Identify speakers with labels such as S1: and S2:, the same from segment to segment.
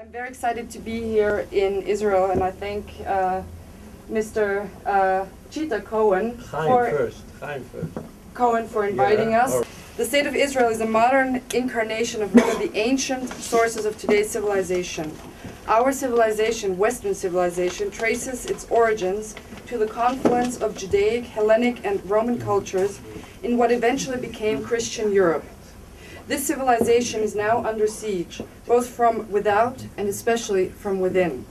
S1: I'm very excited to be here in Israel, and I thank Mr. Chita Cohen for inviting us. The State of Israel is a modern incarnation of one of the ancient sources of today's civilization. Our civilization, Western civilization, traces its origins to the confluence of Judaic, Hellenic, and Roman cultures in what eventually became Christian Europe. This civilization is now under siege, both from without and especially from within.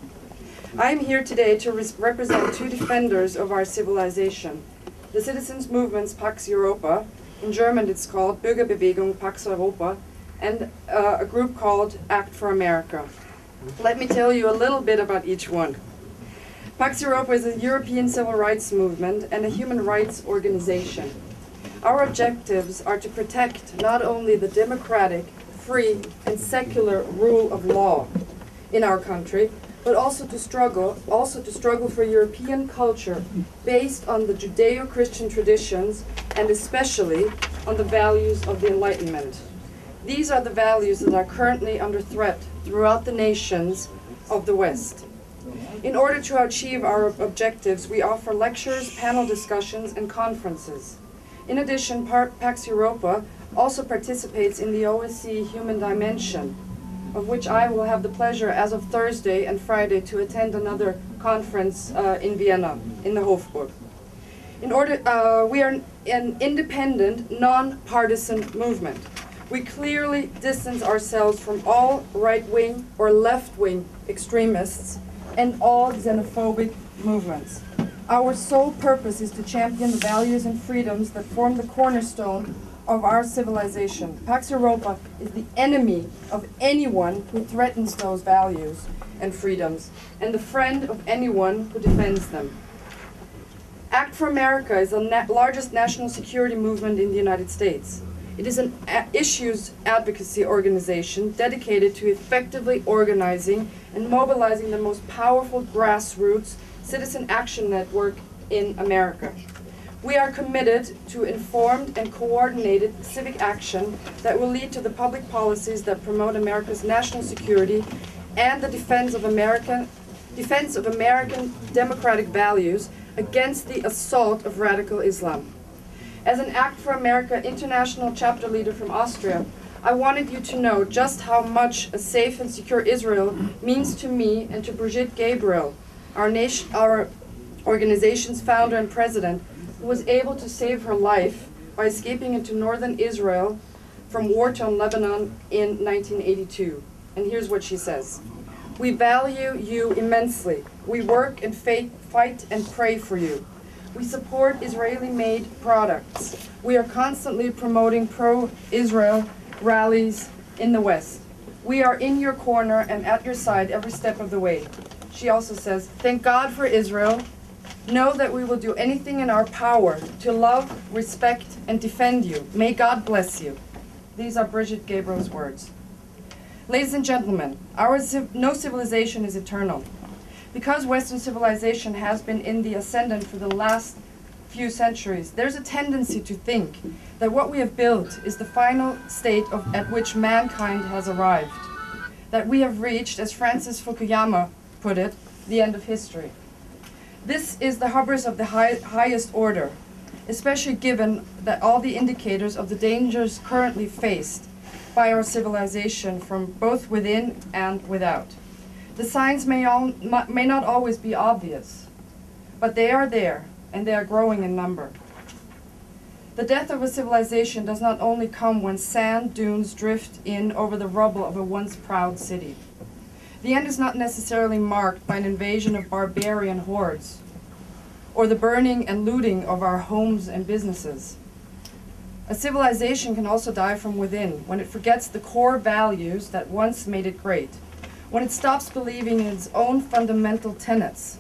S1: I am here today to represent two defenders of our civilization, the citizens' movements Pax Europa, in German it's called Bürgerbewegung Pax Europa, and a group called Act for America. Let me tell you a little bit about each one. Pax Europa is a European civil rights movement and a human rights organization. Our objectives are to protect not only the democratic, free, and secular rule of law in our country, but also to struggle for European culture based on the Judeo-Christian traditions and especially on the values of the Enlightenment. These are the values that are currently under threat throughout the nations of the West. In order to achieve our objectives, we offer lectures, panel discussions, and conferences. In addition, Pax Europa also participates in the OSCE Human Dimension, of which I will have the pleasure as of Thursday and Friday to attend another conference in Vienna, in the Hofburg. We are an independent, non-partisan movement. We clearly distance ourselves from all right-wing or left-wing extremists and all xenophobic movements. Our sole purpose is to champion the values and freedoms that form the cornerstone of our civilization. Pax Europa is the enemy of anyone who threatens those values and freedoms, and the friend of anyone who defends them. Act for America is the largest national security movement in the United States. It is an issues advocacy organization dedicated to effectively organizing and mobilizing the most powerful grassroots citizen action network in America. We are committed to informed and coordinated civic action that will lead to the public policies that promote America's national security and the defense of American democratic values against the assault of radical Islam. As an Act for America international chapter leader from Austria, I wanted you to know just how much a safe and secure Israel means to me and to Brigitte Gabriel, our organization's founder and president, who was able to save her life by escaping into northern Israel from war-torn Lebanon in 1982. And here's what she says. "We value you immensely. We work and fight and pray for you. We support Israeli-made products. We are constantly promoting pro-Israel rallies in the West. We are in your corner and at your side every step of the way." She also says, "Thank God for Israel. Know that we will do anything in our power to love, respect, and defend you. May God bless you." These are Brigitte Gabriel's words. Ladies and gentlemen, no civilization is eternal. Because Western civilization has been in the ascendant for the last few centuries, there's a tendency to think that what we have built is the final state at which mankind has arrived, that we have reached, as Francis Fukuyama put it, the end of history. This is the hubris of the highest order, especially given that all the indicators of the dangers currently faced by our civilization from both within and without. The signs may not always be obvious, but they are there, and they are growing in number. The death of a civilization does not only come when sand dunes drift in over the rubble of a once proud city. The end is not necessarily marked by an invasion of barbarian hordes, or the burning and looting of our homes and businesses. A civilization can also die from within, when it forgets the core values that once made it great, when it stops believing in its own fundamental tenets.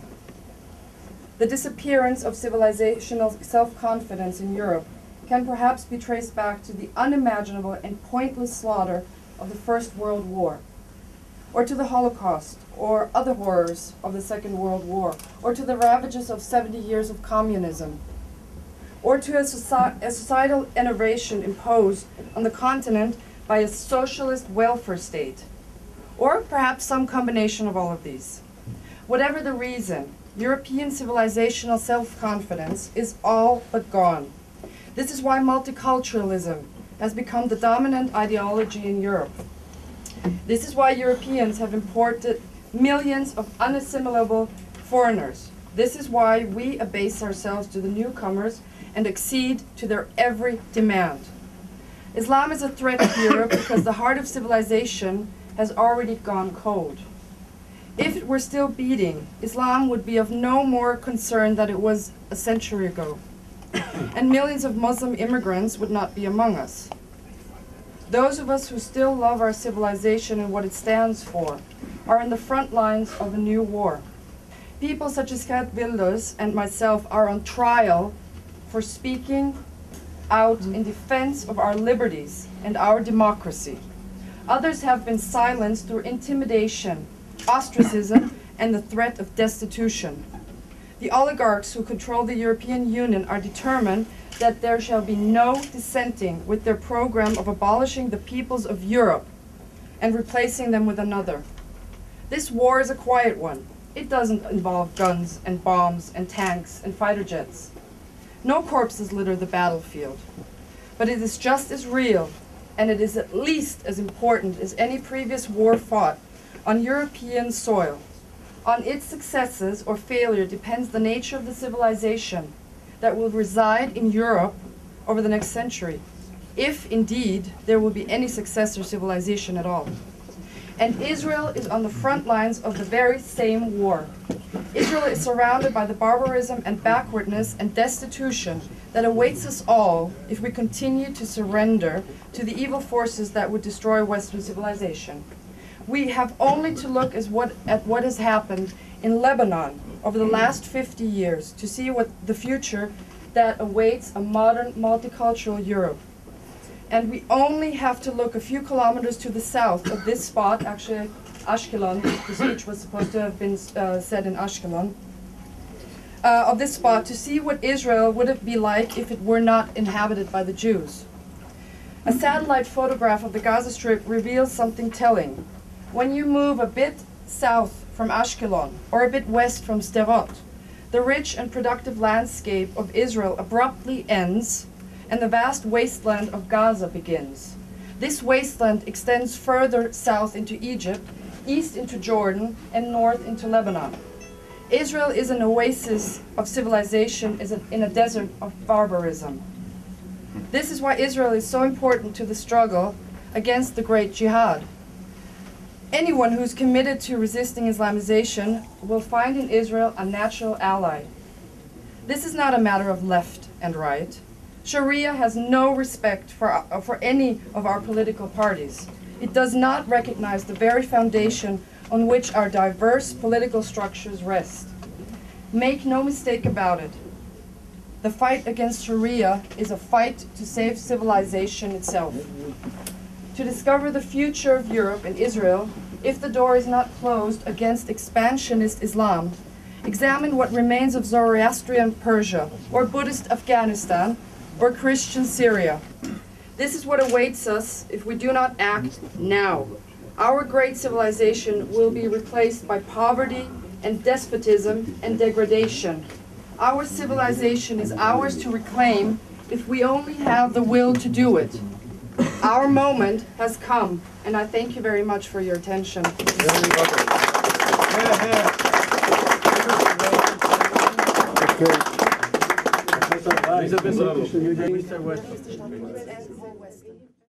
S1: The disappearance of civilizational self-confidence in Europe can perhaps be traced back to the unimaginable and pointless slaughter of the First World War, or to the Holocaust, or other horrors of the Second World War, or to the ravages of 70 years of communism, or to a societal innovation imposed on the continent by a socialist welfare state, or perhaps some combination of all of these. Whatever the reason, European civilizational self-confidence is all but gone. This is why multiculturalism has become the dominant ideology in Europe. This is why Europeans have imported millions of unassimilable foreigners. This is why we abase ourselves to the newcomers and accede to their every demand. Islam is a threat to Europe because the heart of civilization has already gone cold. If it were still beating, Islam would be of no more concern than it was a century ago, and millions of Muslim immigrants would not be among us. Those of us who still love our civilization and what it stands for are in the front lines of a new war. People such as Gert Wilders and myself are on trial for speaking out in defense of our liberties and our democracy. Others have been silenced through intimidation, ostracism, and the threat of destitution. The oligarchs who control the European Union are determined that there shall be no dissenting with their program of abolishing the peoples of Europe and replacing them with another. This war is a quiet one. It doesn't involve guns and bombs and tanks and fighter jets. No corpses litter the battlefield, but it is just as real, and it is at least as important as any previous war fought on European soil. On its successes or failure depends the nature of the civilization that will reside in Europe over the next century, if indeed there will be any successor civilization at all. And Israel is on the front lines of the very same war. Israel is surrounded by the barbarism and backwardness and destitution that awaits us all if we continue to surrender to the evil forces that would destroy Western civilization. We have only to look at what has happened in Lebanon over the last 50 years to see what the future that awaits a modern multicultural Europe. And we only have to look a few kilometers to the south of this spot, actually Ashkelon, the speech was supposed to have been said in Ashkelon, of this spot to see what Israel would be like if it were not inhabited by the Jews. A satellite photograph of the Gaza Strip reveals something telling. When you move a bit south from Ashkelon or a bit west from Sderot, the rich and productive landscape of Israel abruptly ends and the vast wasteland of Gaza begins. This wasteland extends further south into Egypt, east into Jordan, and north into Lebanon. Israel is an oasis of civilization in a desert of barbarism. This is why Israel is so important to the struggle against the great jihad. Anyone who's committed to resisting Islamization will find in Israel a natural ally. This is not a matter of left and right. Sharia has no respect for any of our political parties. It does not recognize the very foundation on which our diverse political structures rest. Make no mistake about it. The fight against Sharia is a fight to save civilization itself. To discover the future of Europe and Israel, if the door is not closed against expansionist Islam, examine what remains of Zoroastrian Persia, or Buddhist Afghanistan, or Christian Syria. This is what awaits us if we do not act now. Our great civilization will be replaced by poverty and despotism and degradation. Our civilization is ours to reclaim if we only have the will to do it. Our moment has come, and I thank you very much for your attention.
S2: Mr. West.